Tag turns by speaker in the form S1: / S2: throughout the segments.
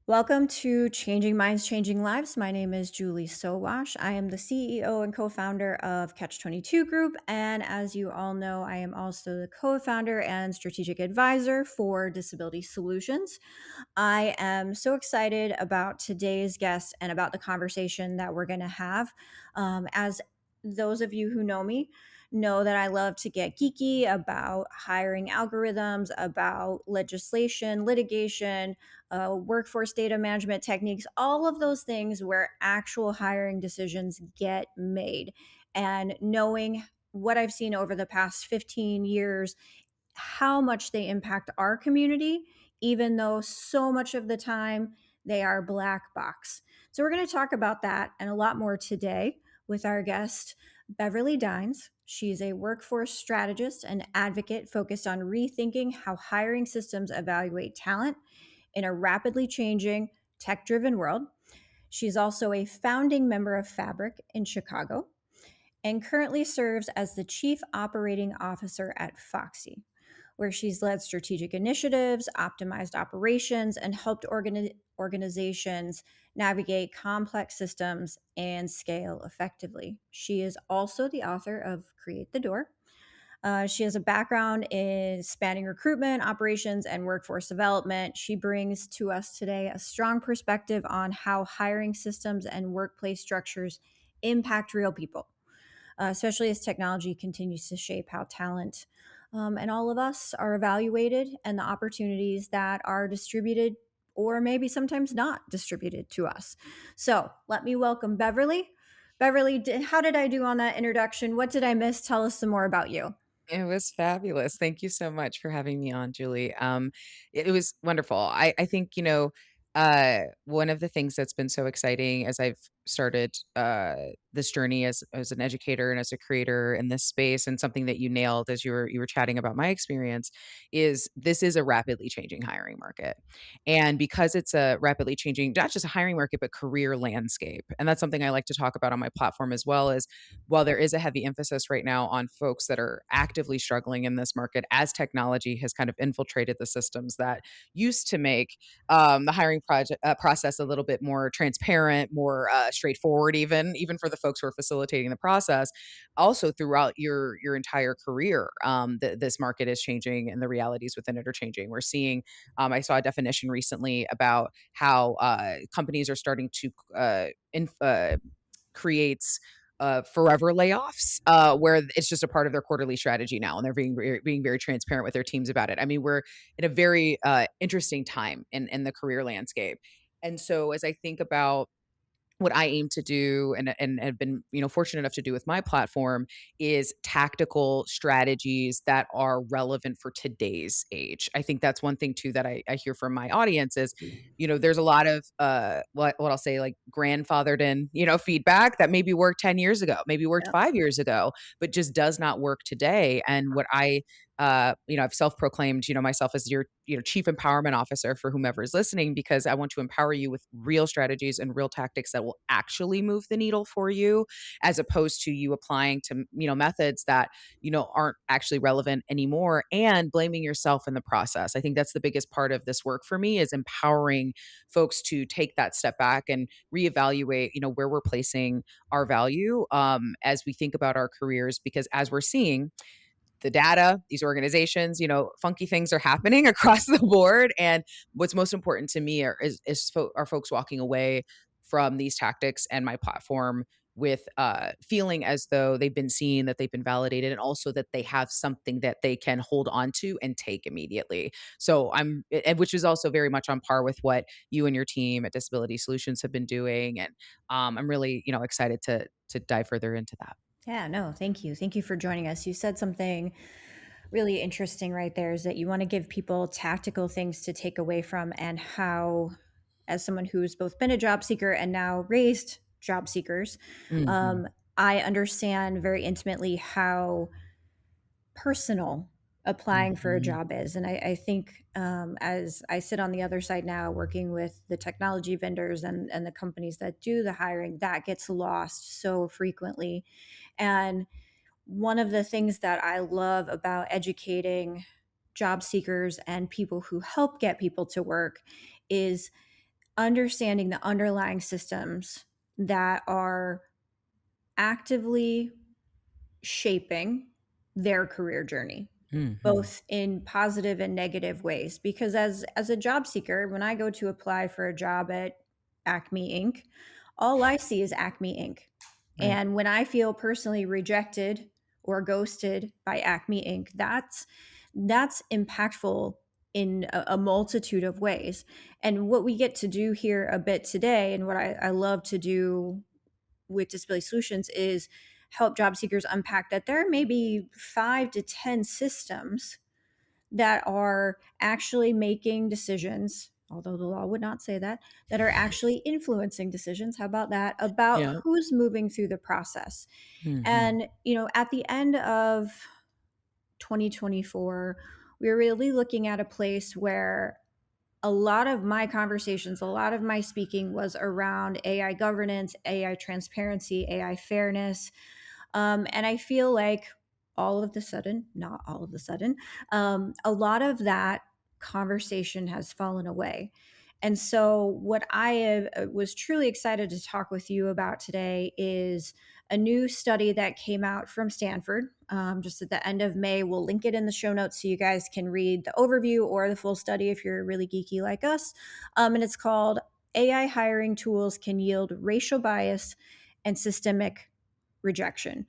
S1: Welcome to Changing Minds, Changing Lives. My name is Julie Sowash. I am the CEO and co founder of Catch 22 Group. And as you all know, I am also the co founder and strategic advisor for Disability Solutions. I am so excited about today's guest and about the conversation that we're going to have. As those of you who know me know that I love to get geeky about hiring algorithms, about legislation, litigation, workforce data management techniques, all of those things where actual hiring decisions get made. And knowing what I've seen over the past 15 years, how much they impact our community, even though so much of the time they are black box. So, we're going to talk about that and a lot more today with our guest, Beverly Dines. She's a workforce strategist and advocate focused on rethinking how hiring systems evaluate talent in a rapidly changing, tech driven world. She's also a founding member of Fabric in Chicago and currently serves as the Chief Operating Officer at Foxy, where she's led strategic initiatives, optimized operations, and helped organizations navigate complex systems and scale effectively. She is also the author of Create the Door. She has a background in spanning recruitment, operations, and workforce development. She brings to us today a strong perspective on how hiring systems and workplace structures impact real people, especially as technology continues to shape how talent and all of us are evaluated and the opportunities that are distributed or maybe sometimes not distributed to us. So let me welcome Beverly. Beverly, how did I do on that introduction? What did I miss? Tell us some more about you.
S2: It was fabulous. Thank you so much for having me on, Julie. It was wonderful. I think, one of the things that's been so exciting as I've started this journey as an educator and as a creator in this space, and something that you nailed as you were chatting about my experience, is this is a rapidly changing hiring market. And because it's a rapidly changing, not just a hiring market, but career landscape. And that's something I like to talk about on my platform as well, is while there is a heavy emphasis right now on folks that are actively struggling in this market, as technology has kind of infiltrated the systems that used to make the hiring process a little bit more transparent, more straightforward, even for the folks who are facilitating the process. Also, throughout your entire career, this market is changing, and the realities within it are changing. We're seeing. I saw a definition recently about how companies are starting to creates forever layoffs, where it's just a part of their quarterly strategy now, and they're being very transparent with their teams about it. I mean, we're in a very interesting time in the career landscape, and so as I think about what I aim to do and have been, fortunate enough to do with my platform, is tactical strategies that are relevant for today's age. I think that's one thing too that I hear from my audience is, there's a lot of what I'll say, like, grandfathered in, feedback that maybe worked 10 years ago, maybe worked
S1: Yeah.
S2: 5 years ago, but just does not work today. And what I've self-proclaimed, myself as your, chief empowerment officer for whomever is listening, because I want to empower you with real strategies and real tactics that will actually move the needle for you, as opposed to you applying to, methods that, aren't actually relevant anymore, and blaming yourself in the process. I think that's the biggest part of this work for me, is empowering folks to take that step back and reevaluate, where we're placing our value, as we think about our careers, because as we're seeing the data, these organizations, funky things are happening across the board. And what's most important to me are folks walking away from these tactics and my platform with feeling as though they've been seen, that they've been validated, and also that they have something that they can hold on to and take immediately. So which is also very much on par with what you and your team at Disability Solutions have been doing. And I'm really, excited to dive further into that.
S1: Yeah, no, thank you. Thank you for joining us. You said something really interesting right there, is that you want to give people tactical things to take away from, and how, as someone who's both been a job seeker and now raised job seekers,
S2: Mhm.
S1: um, I understand very intimately how personal applying for a
S2: Mhm.
S1: job is. And I think, as I sit on the other side now, working with the technology vendors and the companies that do the hiring, that gets lost so frequently. And one of the things that I love about educating job seekers and people who help get people to work is understanding the underlying systems that are actively shaping their career journey,
S2: Mhm.
S1: both in positive and negative ways. Because as a job seeker, when I go to apply for a job at Acme Inc., all I see is Acme Inc.
S2: Right.
S1: And when I feel personally rejected or ghosted by Acme Inc., that's impactful in a multitude of ways. And what we get to do here a bit today, and what I love to do with disability solutions, is help job seekers unpack that there may be 5 to 10 systems that are actually making decisions, although the law would not say that, that are actually influencing decisions. How about that? About
S2: Yeah.
S1: who's moving through the process.
S2: Mhm.
S1: And, at the end of 2024, we were really looking at a place where a lot of my conversations, a lot of my speaking was around AI governance, AI transparency, AI fairness. And I feel like all of the sudden, not all of the sudden, a lot of that conversation has fallen away. And so, what was truly excited to talk with you about today is a new study that came out from Stanford just at the end of May. We'll link it in the show notes so you guys can read the overview or the full study if you're really geeky like us. And it's called AI Hiring Tools Can Yield Racial Bias and Systemic Rejection.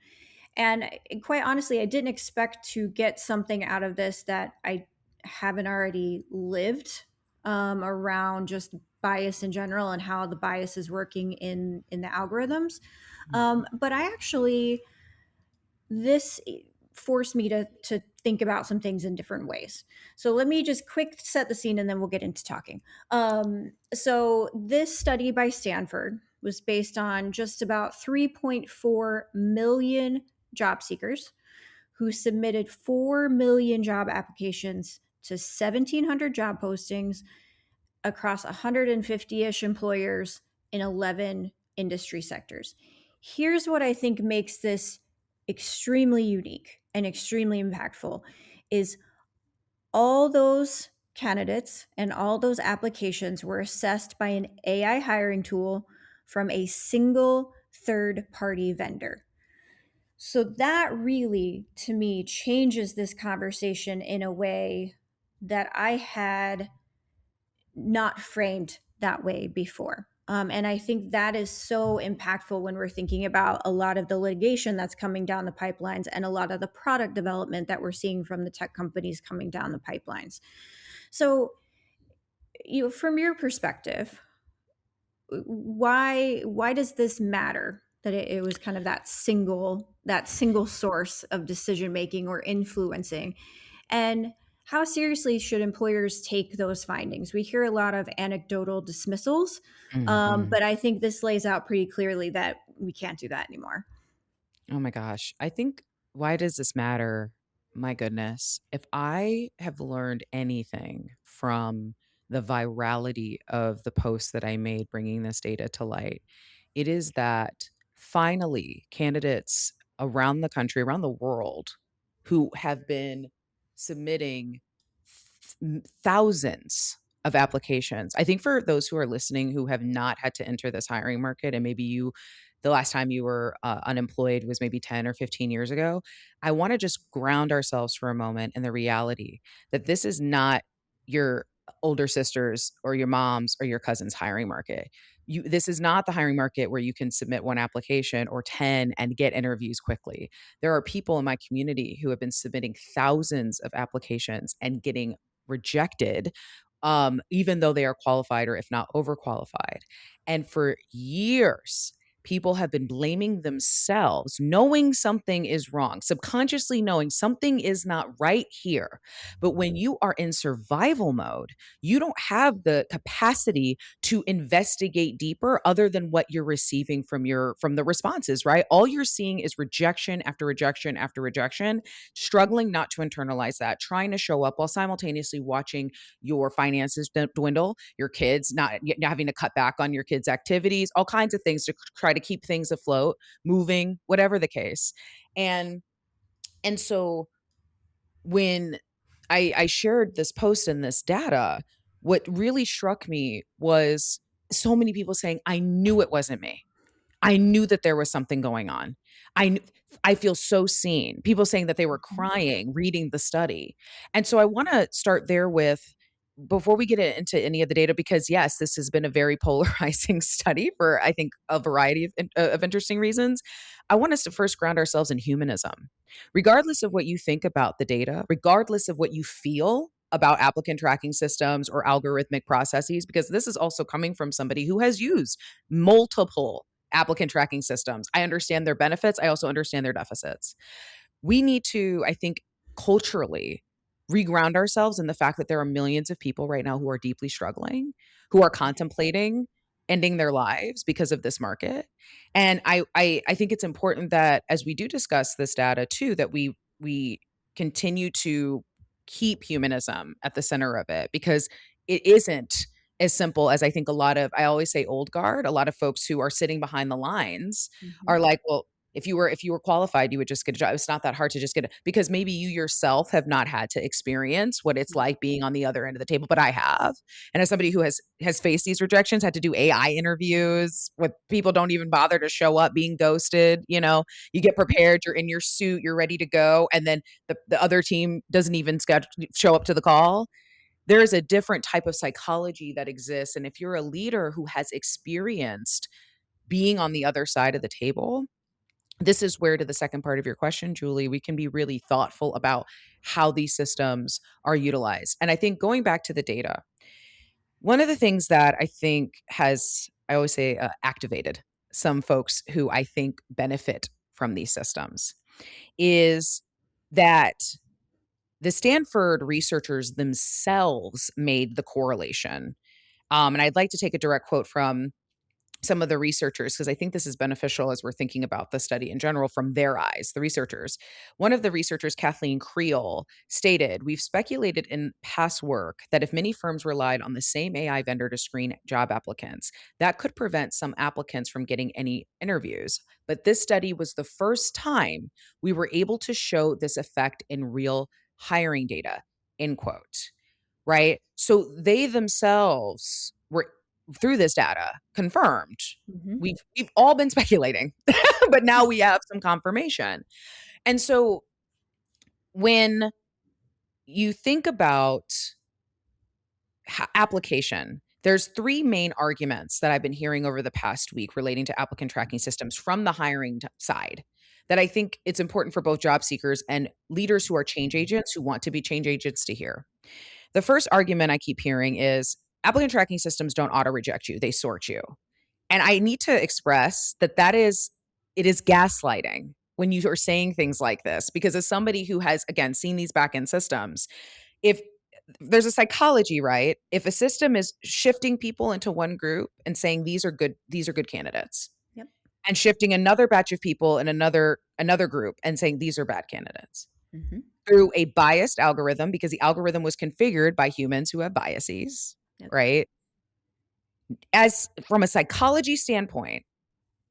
S1: And quite honestly, I didn't expect to get something out of this that I haven't already lived around just bias in general and how the bias is working in the algorithms.
S2: Mhm.
S1: But I actually this forced me to think about some things in different ways. So let me just quick set the scene and then we'll get into talking. So this study by Stanford was based on just about 3.4 million job seekers who submitted 4 million job applications to 1,700 job postings across 150-ish employers in 11 industry sectors. Here's what I think makes this extremely unique and extremely impactful is all those candidates and all those applications were assessed by an AI hiring tool from a single third party vendor. So that really, to me, changes this conversation in a way that I had not framed that way before. And I think that is so impactful when we're thinking about a lot of the litigation that's coming down the pipelines and a lot of the product development that we're seeing from the tech companies coming down the pipelines. So, from your perspective, why does this matter that it was kind of that single source of decision making or influencing, and how seriously should employers take those findings? We hear a lot of anecdotal dismissals,
S2: Mhm.
S1: but I think this lays out pretty clearly that we can't do that anymore.
S2: Oh my gosh. I think why does this matter? My goodness. If I have learned anything from the virality of the post that I made bringing this data to light, it is that finally candidates around the country, around the world, who have been submitting thousands of applications. I think for those who are listening who have not had to enter this hiring market, and maybe the last time you were unemployed was maybe 10 or 15 years ago, I want to just ground ourselves for a moment in the reality that this is not your older sisters or your mom's or your cousin's hiring market. This is not the hiring market where you can submit one application or 10 and get interviews quickly. There are people in my community who have been submitting thousands of applications and getting rejected, even though they are qualified or if not overqualified. And for years, people have been blaming themselves, knowing something is wrong, subconsciously knowing something is not right here. But when you are in survival mode, you don't have the capacity to investigate deeper other than what you're receiving from the responses, right? All you're seeing is rejection after rejection after rejection, struggling not to internalize that, trying to show up while simultaneously watching your finances dwindle, your kids not having to cut back on your kids' activities, all kinds of things to try to keep things afloat, moving, whatever the case. And so when I shared this post and this data, what really struck me was so many people saying, I knew it wasn't me. I knew that there was something going on. I kn I feel so seen. People saying that they were
S1: Mhm.
S2: crying reading the study. And so I wanna start there with before we get into any of the data, because yes, this has been a very polarizing study for, I think, a variety of interesting reasons. I want us to first ground ourselves in humanism. Regardless of what you think about the data, regardless of what you feel about applicant tracking systems or algorithmic processes, because this is also coming from somebody who has used multiple applicant tracking systems. I understand their benefits. I also understand their deficits. We need to, I think, culturally reground ourselves in the fact that there are millions of people right now who are deeply struggling, who are contemplating ending their lives because of this market. And I think it's important that as we do discuss this data too, that we continue to keep humanism at the center of it, because it isn't as simple as I think a lot of, I always say old guard, a lot of folks who are sitting behind the lines are
S1: Mhm.
S2: like, well, if you were qualified, you would just get a job. It's not that hard to just get it, because maybe you yourself have not had to experience what it's
S1: Yeah.
S2: like being on the other end of the table, but I have. And as somebody who has faced these rejections, had to do AI interviews with people don't even bother to show up, being ghosted, you get prepared, you're in your suit, you're ready to go, and then the other team doesn't even show up to the call. There is a different type of psychology that exists. And if you're a leader who has experienced being on the other side of the table, this is where, to the second part of your question, Julie, we can be really thoughtful about how these systems are utilized. And I think going back to the data, one of the things that I think has, I always say, activated some folks who I think benefit from these systems is that the Stanford researchers themselves made the correlation. And I'd like to take a direct quote from some of the researchers, because I think this is beneficial as we're thinking about the study in general from their eyes, the researchers. One of the researchers, Kathleen Creel, stated, we've speculated in past work that if many firms relied on the same AI vendor to screen job applicants, that could prevent some applicants from getting any interviews. But this study was the first time we were able to show this effect in real hiring data, end quote. Right? So they themselves were, through this data, confirmed.
S1: Mhm.
S2: We've all been speculating, but now we have some confirmation. And so when you think about application, there's three main arguments that I've been hearing over the past week relating to applicant tracking systems from the hiring side that I think it's important for both job seekers and leaders who are change agents who want to be change agents to hear. The first argument I keep hearing is applicant tracking systems don't auto reject you, they sort you. And I need to express that it is gaslighting when you are saying things like this, because as somebody who has, again, seen these back end systems, if there's a psychology, right? If a system is shifting people into one group and saying these are good candidates,
S1: Yep.
S2: and shifting another batch of people in another group and saying these are bad candidates
S1: Mhm.
S2: through a biased algorithm, because the algorithm was configured by humans who have biases,
S1: Yep.
S2: right? As from a psychology standpoint,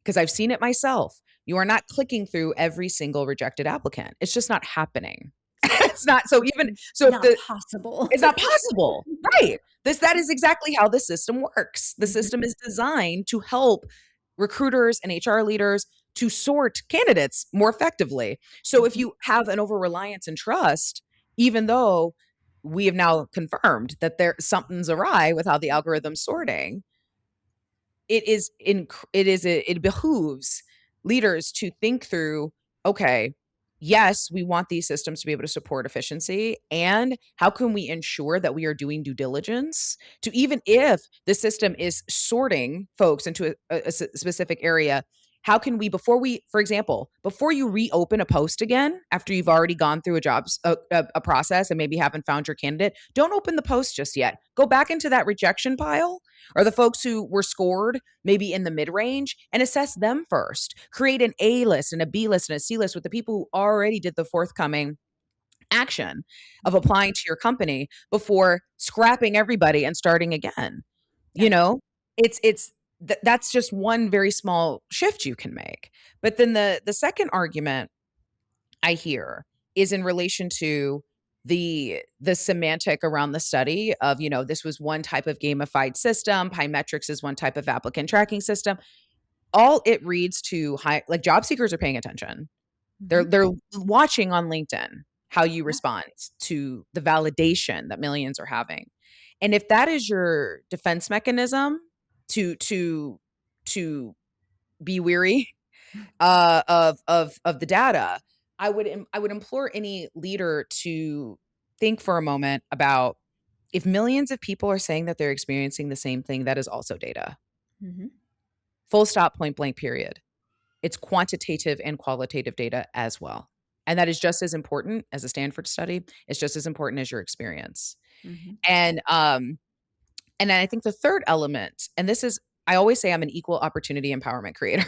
S2: because I've seen it myself, you are not clicking through every single rejected applicant. It's just not happening. It's not, so even so if
S1: Not
S2: the
S1: possible.
S2: it's not possible. Right. That is exactly how the system works. The
S1: Mhm.
S2: system is designed to help recruiters and HR leaders to sort candidates more effectively. So if
S1: Mhm.
S2: you have an over reliance and trust, even though we have now confirmed that there something's awry with how the algorithm's sorting, it behooves leaders to think through, okay, yes, we want these systems to be able to support efficiency, and how can we ensure that we are doing due diligence to, even if the system is sorting folks into a specific area, how can we, before we, for example, before you reopen a post again after you've already gone through a process and maybe haven't found your candidate, don't open the post just yet. Go back into that rejection pile, or the folks who were scored maybe in the mid range, and assess them first. Create an A list and a B list and a C list with the people who already did the forthcoming action of
S1: Mhm.
S2: applying to your company before scrapping everybody and starting again.
S1: Yeah.
S2: You know, that's just one very small shift you can make. But then the second argument I hear is in relation to the semantic around the study of, this was one type of gamified system, Pymetrics is one type of applicant tracking system. All it reads to high like job seekers are paying attention.
S1: Mhm.
S2: They're watching on LinkedIn how you
S1: Yeah.
S2: respond to the validation that millions are having. And if that is your defense mechanism to to be weary of the data, I would implore any leader to think for a moment about if millions of people are saying that they're experiencing the same thing, that is also data.
S1: Mhm.
S2: Full stop, point blank, period. It's quantitative and qualitative data as well. And that is just as important as a Stanford study. It's just as important as your experience.
S1: Mhm.
S2: And then I think the third element, and this is, I always say I'm an equal opportunity empowerment creator,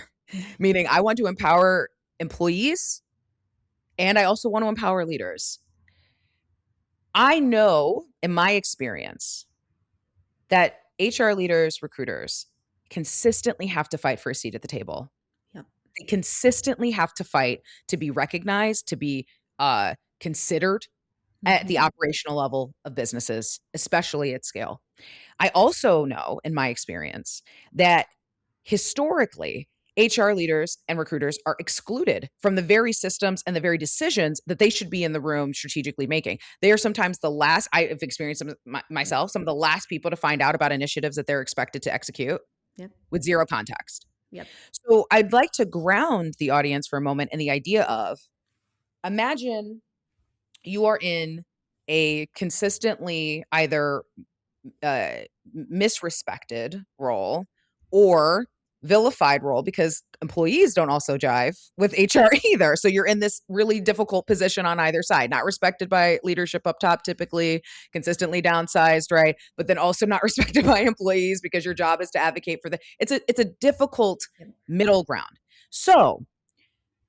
S2: meaning I want to empower employees and I also want to empower leaders. I know in my experience that HR leaders, recruiters consistently have to fight for a seat at the table.
S1: Yep.
S2: They consistently have to fight to be recognized, to be considered at the
S1: Mhm.
S2: operational level of businesses, especially at scale. I also know in my experience that historically, HR leaders and recruiters are excluded from the very systems and the very decisions that they should be in the room strategically making. They are sometimes the last, I have experienced some,
S1: Yep.
S2: myself, some of the last people to find out about initiatives that they're expected to execute
S1: Yep.
S2: with zero context.
S1: Yep.
S2: So I'd like to ground the audience for a moment in the idea of imagine you are in a consistently either uh, misrespected role or vilified role because employees don't also jive with HR either. So you're in this really difficult position on either side, not respected by leadership up top, typically consistently downsized, right? But then also not respected by employees because your job is to advocate for the it's a difficult
S1: Yep.
S2: middle ground. So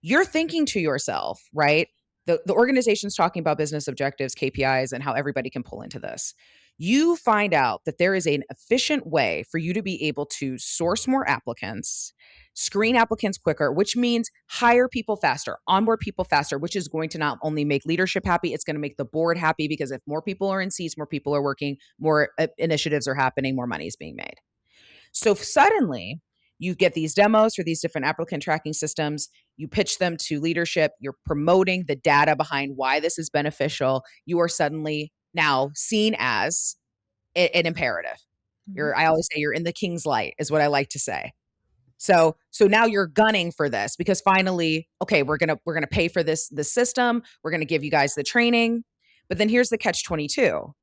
S2: you're thinking to yourself, right? The organization's talking about business objectives, KPIs, and how everybody can pull into this. You find out that there is an efficient way for you to be able to source more applicants, screen applicants quicker, which means hire people faster, onboard people faster, which is going to not only make leadership happy, it's going to make the board happy because if more people are in seats, more people are working, more initiatives are happening, more money is being made. So suddenly, you get these demos for these different applicant tracking systems. You pitch them to leadership. You're promoting the data behind why this is beneficial. You are suddenly now seen as an imperative.
S1: Mhm.
S2: I always say you're in the king's light, is what I like to say. So now you're gunning for this because finally, okay, we're gonna pay for this system. We're gonna give you guys the training. But then here's the catch 22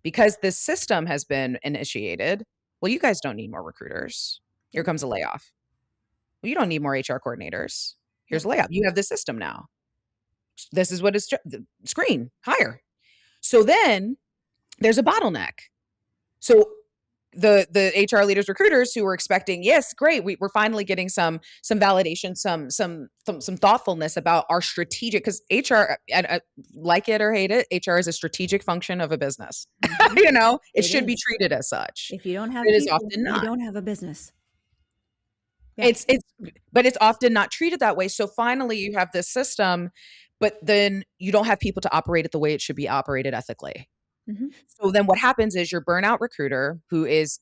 S2: because this system has been initiated, well, you guys don't need more recruiters. Here
S1: Yep.
S2: comes a layoff. Well, you don't need more HR coordinators. Here's
S1: Yep.
S2: a layoff. You have this system now. This is what is screen, hire. So then there's a bottleneck. So the HR leaders, recruiters who were expecting, yes, great, we're finally getting some validation, some thoughtfulness about our strategic because HR, like it or hate it, HR is a strategic function of a business.
S1: Mhm.
S2: It
S1: It
S2: should be
S1: is.
S2: treated as such.
S1: If you don't have
S2: It is
S1: people,
S2: often
S1: you
S2: not.
S1: don't have a business. Yeah.
S2: It's but it's often not treated that way. So finally, you have this system, but then you don't have people to operate it the way it should be operated ethically.
S1: Mhm.
S2: So then what happens is your burnout recruiter who is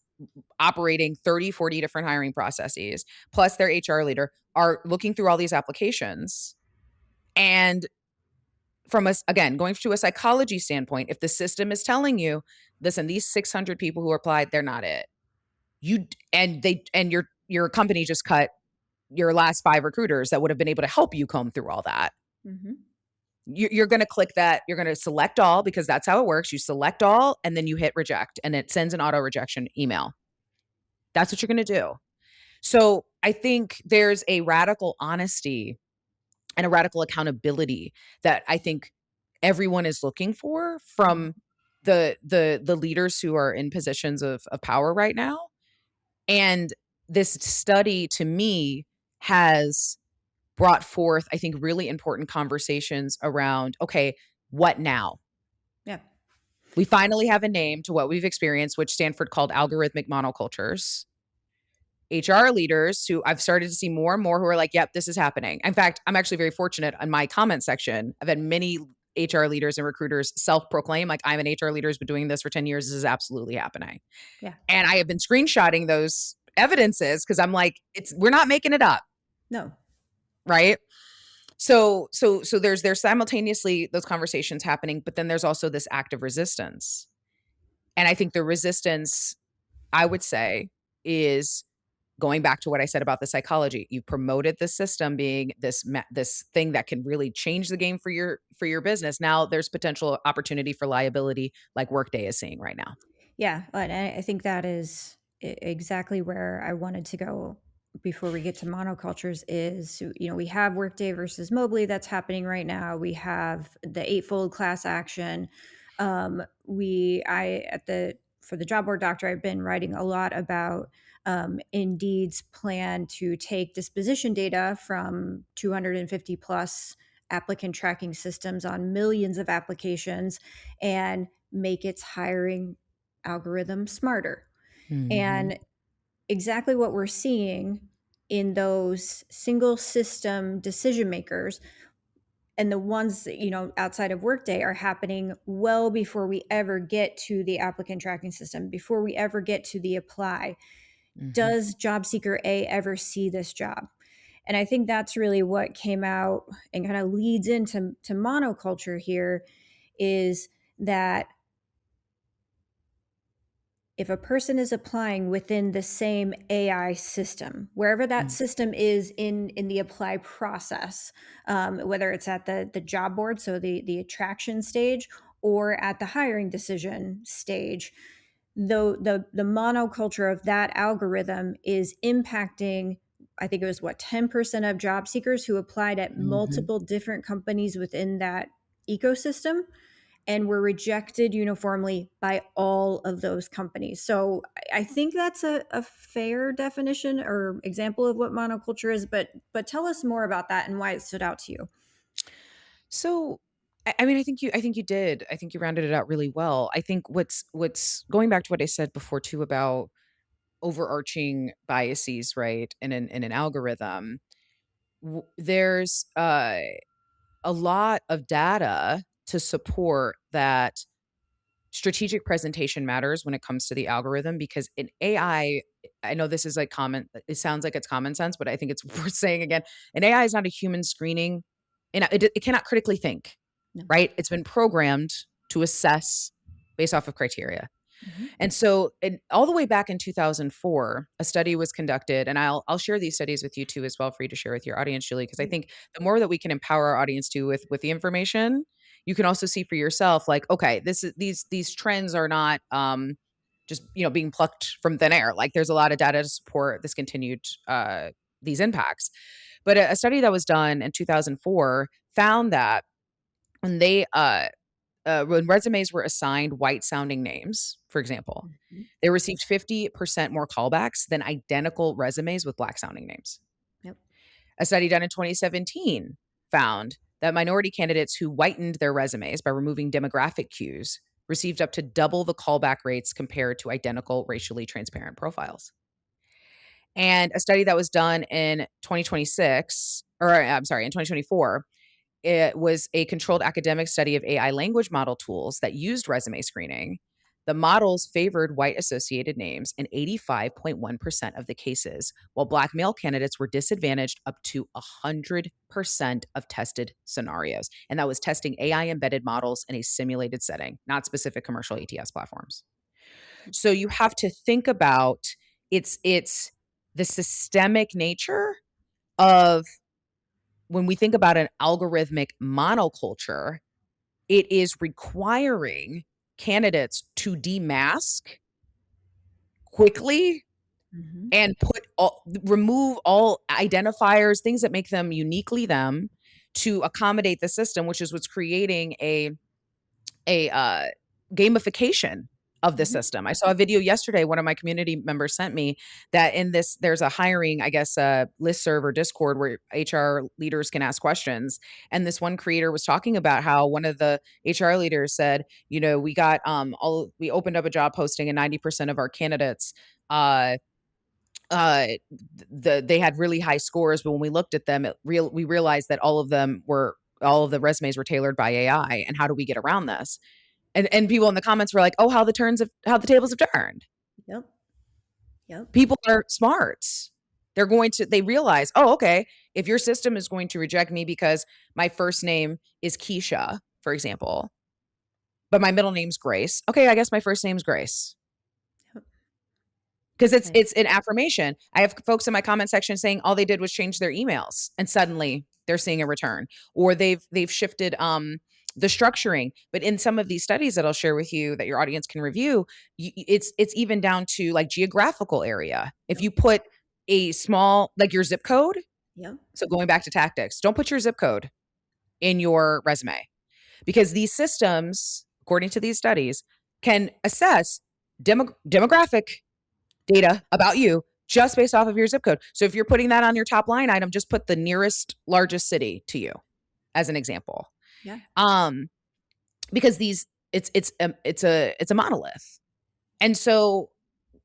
S2: operating 30, 40 different hiring processes, plus their HR leader, are looking through all these applications. And from us, again, going to a psychology standpoint, if the system is telling you, listen, these 600 people who applied, they're not it. Your company just cut your last 5 recruiters that would have been able to help you comb through all that.
S1: Mhm.
S2: You're going to click that. You're going to select all because that's how it works. You select all and then you hit reject and it sends an auto rejection email. That's what you're going to do. So I think there's a radical honesty and a radical accountability that I think everyone is looking for
S1: Mhm.
S2: from the leaders who are in positions of power right now. And this study to me has brought forth, I think, really important conversations around, okay, what now?
S1: Yeah.
S2: We finally have a name to what we've experienced, which Stanford called algorithmic monocultures. HR leaders who I've started to see more and more who are like, yep, this is happening. In fact, I'm actually very fortunate in my comment section. I've had many HR leaders and recruiters self-proclaim, like, I'm an HR leader who's been doing this for 10 years. This is absolutely happening.
S1: Yeah.
S2: And I have been screenshotting those evidences because I'm like, we're not making it up,
S1: No.
S2: right? So there's simultaneously those conversations happening, but then there's also this active resistance. And I think the resistance, I would say, is going back to what I said about the psychology. You promoted the system being this thing that can really change the game for your business. Now there's potential opportunity for liability, like Workday is seeing right now.
S1: Yeah, and I think that is exactly where I wanted to go before we get to monocultures. Is, we have Workday versus Mobley that's happening right now. We have the eightfold class action. I at the For the job board doctor, I've been writing a lot about Indeed's plan to take disposition data from 250 plus applicant tracking systems on millions of applications and make its hiring algorithm smarter.
S2: Mhm.
S1: And exactly what we're seeing in those single system decision makers and the ones that, outside of Workday are happening well before we ever get to the applicant tracking system, before we ever get to the apply.
S2: Mhm.
S1: Does job seeker A ever see this job? And I think that's really what came out and kind of leads into monoculture here, is that if a person is applying within the same AI system, wherever that
S2: Mm.
S1: system is in the apply process, whether it's at the job board, so the attraction stage, or at the hiring decision stage, though the monoculture of that algorithm is impacting, I think it was 10% of job seekers who applied at
S2: Mhm.
S1: multiple different companies within that ecosystem and were rejected uniformly by all of those companies. So I think that's a fair definition or example of what monoculture is, but tell us more about that and why it stood out to you.
S2: So, I mean, I think you did. I think you rounded it out really well. I think what's going back to what I said before too about overarching biases, right? In an algorithm, there's a lot of data to support that strategic presentation matters when it comes to the algorithm because in I know this is like common, it sounds like it's common sense, but I think it's worth saying again. An AI is not a human screening, and it cannot critically think,
S1: No.
S2: right? It's been programmed to assess based off of criteria.
S1: Mhm.
S2: And so, all the way back in 2004, a study was conducted, and I'll share these studies with you too as well for you to share with your audience, Julie, because I
S1: Great.
S2: think the more that we can empower our audience too with the information, you can also see for yourself, like, okay, this is these trends are not just being plucked from thin air. Like, there's a lot of data to support this continued these impacts. But a study that was done in 2004 found that when when resumes were assigned white sounding names, for example,
S1: Mhm.
S2: they received 50% more callbacks than identical resumes with black sounding names.
S1: Yep.
S2: A study done in 2017 found that minority candidates who whitened their resumes by removing demographic cues received up to double the callback rates compared to identical racially transparent profiles. And a study that was done in 2026, or I'm sorry, in 2024, it was a controlled academic study of AI language model tools that used resume screening. The models favored white associated names in 85.1% of the cases, while black male candidates were disadvantaged up to 100% of tested scenarios. And that was testing AI embedded models in a simulated setting, not specific commercial ATS platforms. So you have to think about it's the systemic nature of when we think about an algorithmic monoculture, it is requiring candidates to demask quickly
S1: Mhm.
S2: and remove all identifiers, things that make them uniquely them to accommodate the system, which is what's creating a gamification of the
S1: Mhm.
S2: system. I saw a video yesterday one of my community members sent me that in this there's a hiring, I guess, listserv or Discord where HR leaders can ask questions. And this one creator was talking about how one of the HR leaders said, we opened up a job posting and 90% of our candidates uh uh they had really high scores, but when we looked at them we realized that all of them were all of the resumes were tailored by AI, and how do we get around this? And people in the comments were like, "Oh, how the tables have turned."
S1: Yep. Yep.
S2: People are smart. They realize, "Oh, okay, if your system is going to reject me because my first name is Keisha, for example, but my middle name's Grace. Okay, I guess my first name's Grace."
S1: Yep.
S2: Because
S1: Nice.
S2: it's an affirmation. I have folks in my comment section saying all they did was change their emails and suddenly they're seeing a return, or they've shifted the structuring. But in some of these studies that I'll share with you that your audience can review, it's even down to like geographical area. If
S1: Yep.
S2: you put a small, like your zip code,
S1: Yep.
S2: so going back to tactics, don't put your zip code in your resume, because these systems, according to these studies, can assess demographic data about you just based off of your zip code. So if you're putting that on your top line item, just put the nearest largest city to you as an example.
S1: Yeah.
S2: Um, because these it's a monolith. And so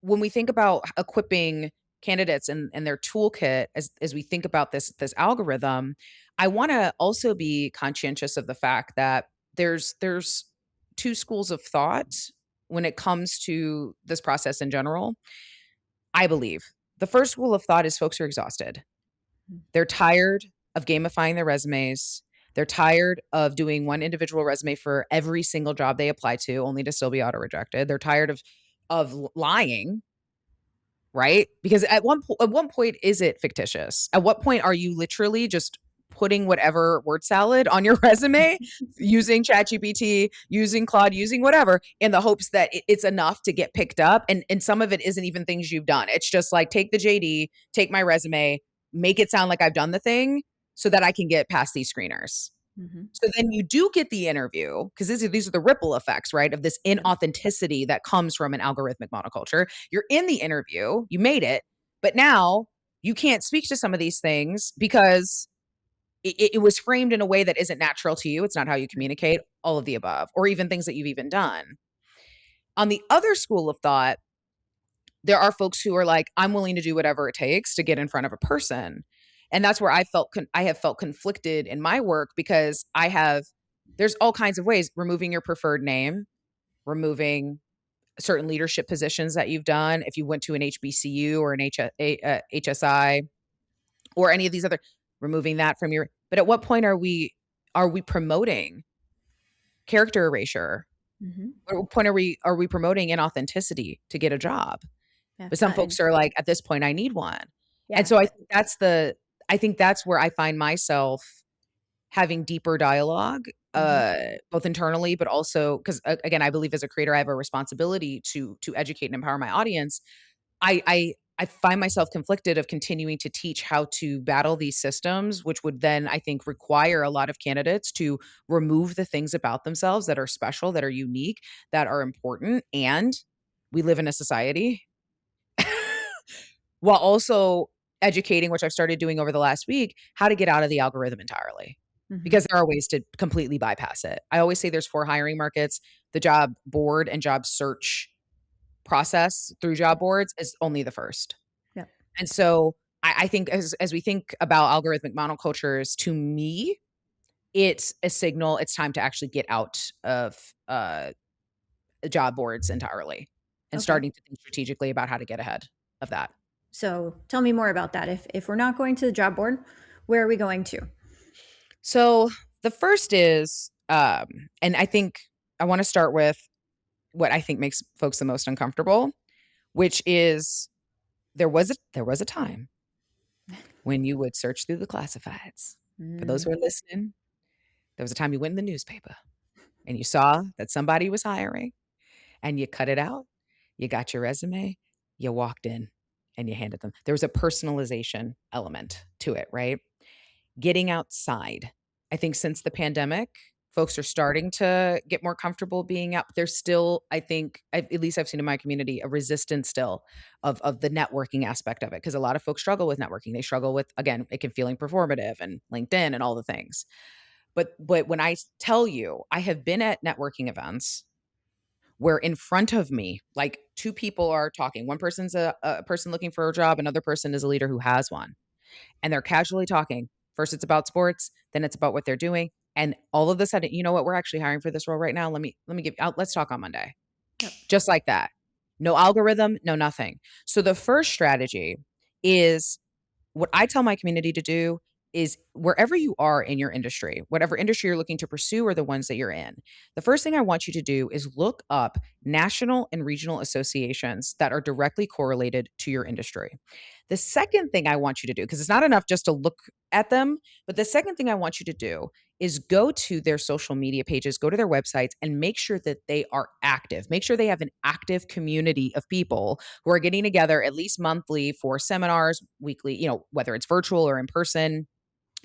S2: when we think about equipping candidates and their toolkit as we think about this algorithm, I want to also be conscientious of the fact that there's two schools of thought when it comes to this process in general. I believe the first school of thought is folks are exhausted.
S1: Mm.
S2: They're tired of gamifying their resumes. They're tired of doing one individual resume for every single job they apply to, only to still be auto rejected. They're tired of lying, right? Because at one point is it fictitious? At what point are you literally just putting whatever word salad on your resume using ChatGPT, using Claude, using whatever in the hopes that it's enough to get picked up, and some of it isn't even things you've done. It's just like take the JD, take my resume, make it sound like I've done the thing so that I can get past these screeners.
S1: Mm-hmm.
S2: So then you do get the interview, because these are the ripple effects, right? Of this
S1: Yep.
S2: inauthenticity that comes from an algorithmic monoculture. You're in the interview, you made it, but now you can't speak to some of these things because it was framed in a way that isn't natural to you. It's not how you communicate, all of the above, or even things that you've even done. On the other school of thought, there are folks who are like, I'm willing to do whatever it takes to get in front of a person. And that's where I have felt conflicted in my work, because there's all kinds of ways: removing your preferred name, removing certain leadership positions that you've done. If you went to an HBCU or an HSI or any of these other, removing that from your, but at what point are we promoting character erasure?
S1: Mm-hmm.
S2: At what point are we promoting inauthenticity to get a job?
S1: Yeah.
S2: But some folks are like, at this point, I need one. And
S1: Yeah.
S2: so I think that's where I find myself having deeper dialogue,
S1: Mm-hmm.
S2: both internally, but also because again, I believe as a creator, I have a responsibility to educate and empower my audience. I find myself conflicted of continuing to teach how to battle these systems, which would then, I think, require a lot of candidates to remove the things about themselves that are special, that are unique, that are important. And we live in a society while also educating, which I've started doing over the last week, how to get out of the algorithm entirely.
S1: Mm-hmm.
S2: Because there are ways to completely bypass it. I always say there's four hiring markets. The job board and job search process through job boards is only the first.
S1: Yeah.
S2: And so I think as we think about algorithmic monocultures, to me, it's a signal it's time to actually get out of job boards entirely and
S1: Okay.
S2: starting to think strategically about how to get ahead of that.
S1: So tell me more about that. If we're not going to the job board, where are we going to?
S2: So the first is, and I think I want to start with what I think makes folks the most uncomfortable, which is there was a time when you would search through the classifieds. For those
S1: Mm,
S2: who are listening, there was a time you went in the newspaper and you saw that somebody was hiring, and you cut it out, you got your resume, you walked in and you handed them. There was a personalization element to it, right? Getting outside. I think since the pandemic, folks are starting to get more comfortable being out. There's still, I think, at least I've seen in my community, a resistance still of the networking aspect of it, because a lot of folks struggle with networking. They struggle with, again, it can feeling performative and LinkedIn and all the things. But when I tell you, I have been at networking events where in front of me, like two people are talking. One person's a person looking for a job, another person is a leader who has one, and they're casually talking. First, it's about sports, then it's about what they're doing. And all of a sudden, you know what? We're actually hiring for this role right now. Let me give out. Let's talk on Monday.
S1: Yep.
S2: Just like that. No algorithm, no nothing. So the first strategy is what I tell my community to do is wherever you are in your industry, whatever industry you're looking to pursue or the ones that you're in, the first thing I want you to do is look up national and regional associations that are directly correlated to your industry. The second thing I want you to do, because it's not enough just to look at them, but the second thing I want you to do is go to their social media pages, go to their websites, and make sure that they are active. Make sure they have an active community of people who are getting together at least monthly for seminars, weekly, whether it's virtual or in person.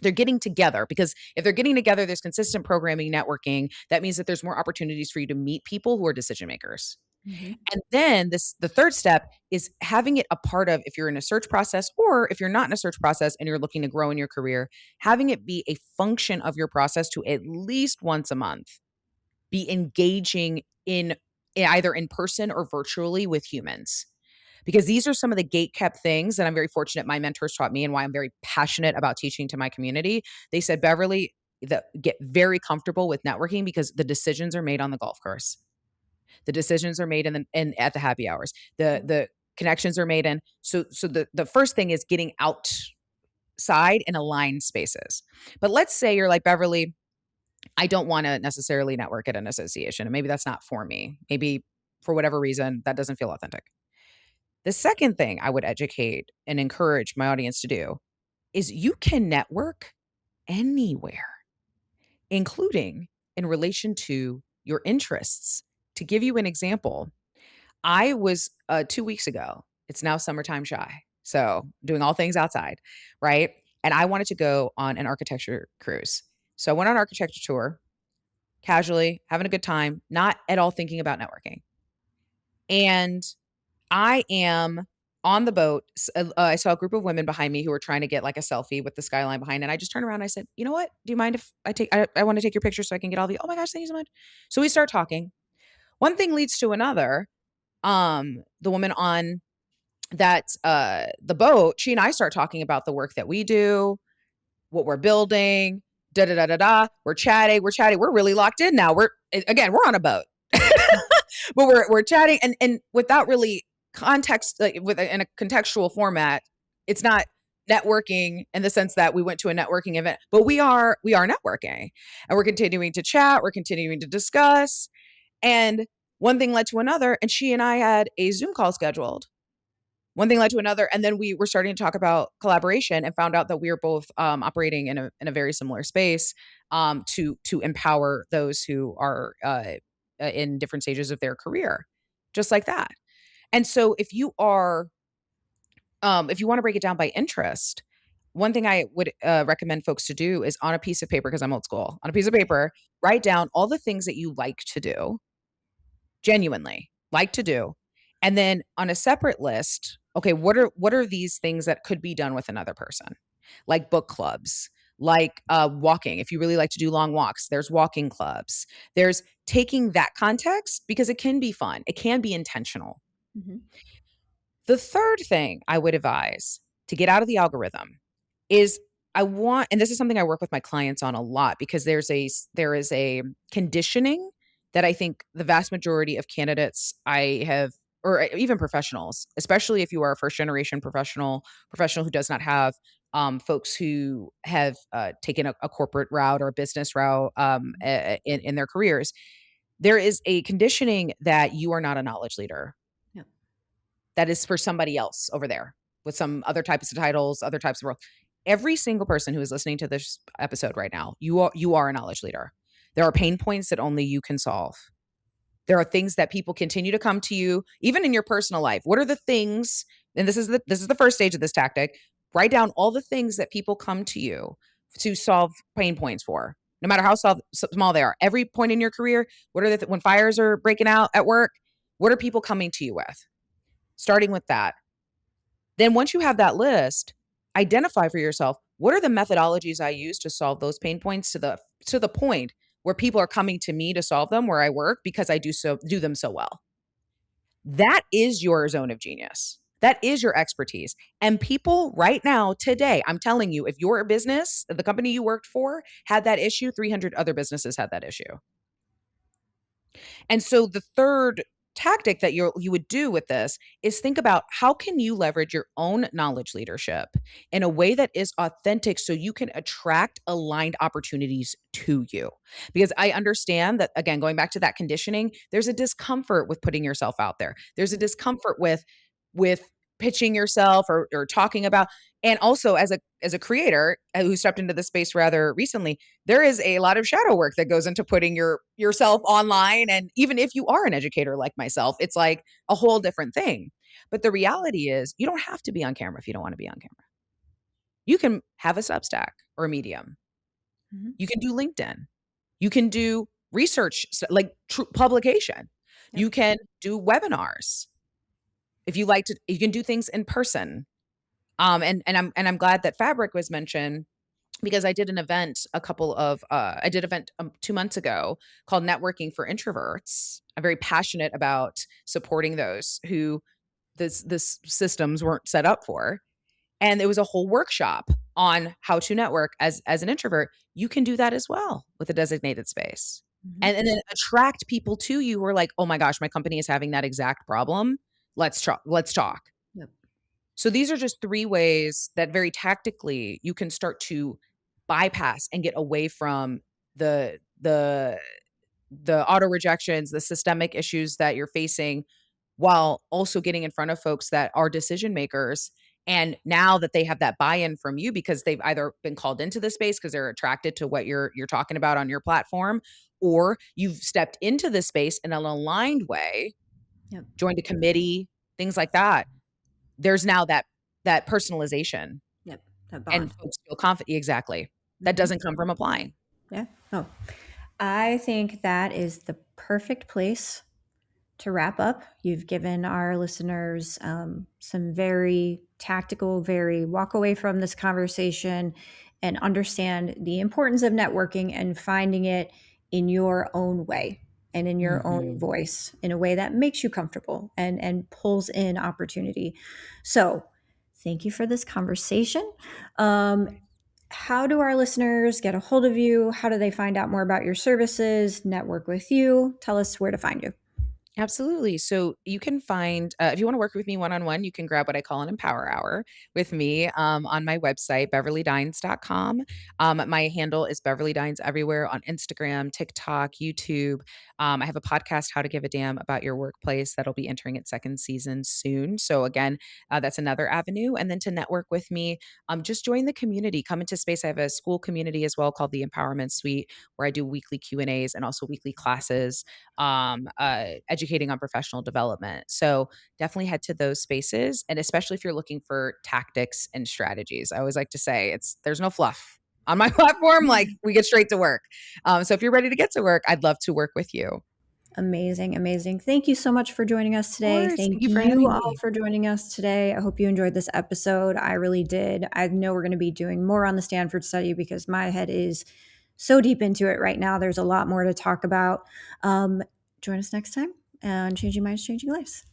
S2: They're getting together because if they're getting together, there's consistent programming, networking. That means that there's more opportunities for you to meet people who are decision makers.
S1: Hmm.
S2: And then the third step is having it a part of, if you're in a search process or if you're not in a search process and you're looking to grow in your career, having it be a function of your process to at least once a month be engaging in either in person or virtually with humans. Because these are some of the gate kept things that I'm very fortunate my mentors taught me and why I'm very passionate about teaching to my community. They said, Beverly, get very comfortable with networking because the decisions are made on the golf course. The decisions are made in at the happy hours. The connections are made in. So the first thing is getting outside and aligned spaces. But let's say you're like, Beverly, I don't want to necessarily network at an association, and maybe that's not for me. Maybe for whatever reason that doesn't feel authentic. The second thing I would educate and encourage my audience to do is you can network anywhere, including in relation to your interests. To give you an example, I was 2 weeks ago, it's now summertime shy. So doing all things outside, right? And I wanted to go on an architecture cruise. So I went on an architecture tour, casually, having a good time, not at all thinking about networking. And I am on the boat. I saw a group of women behind me who were trying to get like a selfie with the skyline behind. And I just turned around and I said, you know what? Do you mind if I want to take your picture so I can get all the, oh my gosh, thank you so much. So we start talking. One thing leads to another. The woman on the boat, she and I start talking about the work that we do, what we're building, da da da da da. We're chatting. We're really locked in now. We're on a boat. But we're chatting and without really context, like in a contextual format. It's not networking in the sense that we went to a networking event, but we are networking, and we're continuing to chat, we're continuing to discuss, and one thing led to another, and she and I had a Zoom call scheduled. One thing led to another, and then we were starting to talk about collaboration and found out that we are both operating in a very similar space, to empower those who are in different stages of their career, just like that. And so if you want to break it down by interest, one thing I would recommend folks to do is on a piece of paper, because I'm old school, on a piece of paper, write down all the things that you like to do, genuinely like to do. And then on a separate list, okay, what are these things that could be done with another person? Like book clubs, like walking. If you really like to do long walks, there's walking clubs. There's taking that context because it can be fun. It can be intentional.
S1: Hmm.
S2: The third thing I would advise to get out of the algorithm is and this is something I work with my clients on a lot because there is a conditioning that I think the vast majority of candidates I have, or even professionals, especially if you are a first generation professional who does not have folks who have taken a corporate route or a business route in their careers, there is a conditioning that you are not a knowledge leader.
S1: Yep.
S2: That is for somebody else over there with some other types of titles, other types of roles. Every single person who is listening to this episode right now, you are a knowledge leader. There are pain points that only you can solve. There are things that people continue to come to you, even in your personal life. What are the things? And this is the first stage of this tactic. Write down all the things that people come to you to solve pain points for, no matter how small they are. Every point in your career, what are when fires are breaking out at work? What are people coming to you with? Starting with that. Then once you have that list, identify for yourself, what are the methodologies I use to solve those pain points to the point where people are coming to me to solve them where I work because I do them so well. That is your zone of genius. That is your expertise. And people right now, today, I'm telling you, if your business, the company you worked for, had that issue, 300 other businesses had that issue. And so the third tactic that you would do with this is think about how can you leverage your own knowledge leadership in a way that is authentic so you can attract aligned opportunities to you. Because I understand that, again, going back to that conditioning, there's a discomfort with putting yourself out there. There's a discomfort with pitching yourself or talking about, and also as a creator who stepped into the space rather recently, there is a lot of shadow work that goes into putting yourself online. And even if you are an educator like myself, it's like a whole different thing. But the reality is you don't have to be on camera if you don't want to be on camera. You can have a Substack or a Medium.
S1: Mhm.
S2: You can do LinkedIn. You can do research, like publication.
S1: Yep.
S2: You can do webinars. If you like to, you can do things in person. And I'm glad that fabric was mentioned because I did an event I did an event 2 months ago called Networking for Introverts. I'm very passionate about supporting those who this systems weren't set up for. And it was a whole workshop on how to network as an introvert. You can do that as well with a designated space.
S1: Mhm.
S2: And then attract people to you who are like, "Oh my gosh, my company is having that exact problem. Let's talk."
S1: Yep.
S2: So these are just 3 ways that very tactically you can start to bypass and get away from the the the auto rejections, the systemic issues that you're facing, while also getting in front of folks that are decision makers. And now that they have that buy-in from you because they've either been called into the space because they're attracted to what you're talking about on your platform, or you've stepped into the space in an aligned way,
S1: Yep.
S2: joined a committee, things like that. There's now that personalization
S1: Yep. That
S2: and
S1: bond.
S2: folks feel confident exactly. That
S1: Mhm.
S2: doesn't come from applying.
S1: Yeah. Oh, I think that is the perfect place to wrap up. You've given our listeners some very tactical, very walk away from this conversation and understand the importance of networking and finding it in your own way and in your own
S2: Mhm.
S1: voice in a way that makes you comfortable and pulls in opportunity. So, thank you for this conversation. Um, how do our listeners get a hold of you? How do they find out more about your services, network with you? Tell us where to find you.
S2: Absolutely. So you can find, if you want to work with me one on one, you can grab what I call an empower hour with me on my website, beverlydines.com. My handle is Beverly Dines everywhere on Instagram, TikTok, YouTube. I have a podcast, How to Give a Damn About Your Workplace, that'll be entering its second season soon. So, again, that's another avenue. And then to network with me, just join the community, come into space. I have a school community as well called the Empowerment Suite, where I do weekly Q&As and also weekly classes educating on professional development. So definitely head to those spaces. And especially if you're looking for tactics and strategies, I always like to say there's no fluff on my platform. Like we get straight to work. So if you're ready to get to work, I'd love to work with you. Of
S1: Amazing, amazing. Thank you so much for joining us today.
S2: course. Thank
S1: Thank
S2: you for
S1: you
S2: having
S1: all
S2: me.
S1: for joining us today. I hope you enjoyed this episode. I really did. I know we're going to be doing more on the Stanford study because my head is so deep into it right now. There's a lot more to talk about. Join us next time on Changing Minds, Changing Lives.